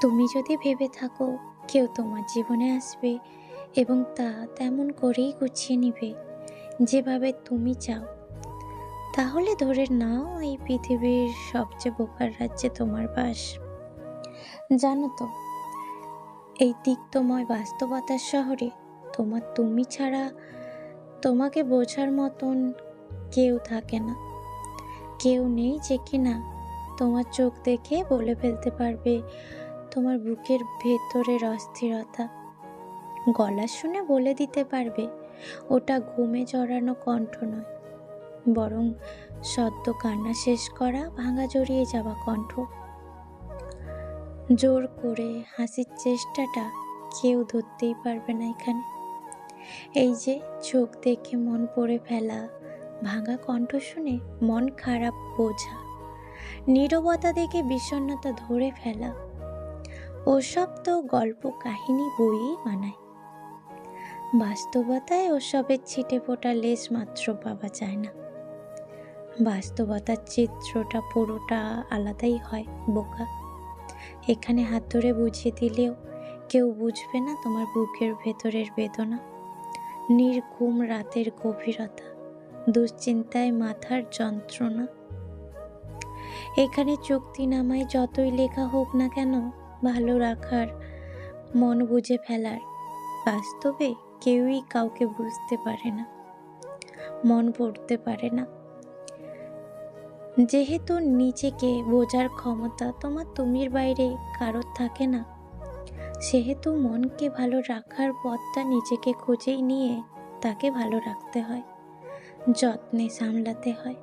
তুমি যদি ভেবে থাকো কেউ তোমার জীবনে আসবে এবং তা তেমন করেই গুছিয়ে নিবে যেভাবে তুমি চাও, তাহলে ধরে নাও এই পৃথিবীর সবচেয়ে বোকার রাজ্যে তোমার বাস। জানো তো, এই তিক্তময় বাস্তবতার শহরে তোমার তুমি ছাড়া তোমাকে বোঝার মতন কেউ থাকে না। কেউ নেই যে কিনা তোমার চোখ দেখে বলে ফেলতে পারবে তোমার বুকের ভেতরের অস্থিরতা, গলা শুনে বলে দিতে পারবে ওটা ঘুমে জড়ানো কণ্ঠ নয়, বরং সদ্য কান্না শেষ করা ভাঙা জড়িয়ে যাওয়া কণ্ঠ। জোর করে হাসির চেষ্টাটা কেউ ধরতেই পারবে না এখানে। এই যে চোখ দেখে মন পড়ে ফেলা, ভাঙা কণ্ঠ শুনে মন খারাপ বোঝা, নীরবতা দেখে বিষণ্ণতা ধরে ফেলা, ওসব তো গল্প কাহিনী বইই মানায়। বাস্তবতায় ওসবের ছিটে ফোটা লেশ মাত্র পাওয়া যায় না। বাস্তবতার চিত্রটা পুরোটা আলাদাই হয় বোকা। এখানে হাত ধরে বুঝিয়ে দিলেও কেউ বুঝবে না তোমার বুকের ভেতরের বেদনা, নির্ঘুম রাতের গভীরতা, দুশ্চিন্তায় মাথার যন্ত্রণা। এখানে চুক্তিনামায় যতই লেখা হোক না কেন ভালো রাখার, মন বুঝে ফেলার, বাস্তবে কেউই কাউকে বুঝতে পারে না, মন পড়তে পারে না। যেহেতু নিজেকে বোঝার ক্ষমতা তোমার তুমির বাইরে কারোর থাকে না, সেহেতু মনকে ভালো রাখার পথটা নিজেকে খুঁজেই নিয়ে তাকে ভালো রাখতে হয়, যত্নে সামলাতে হয়।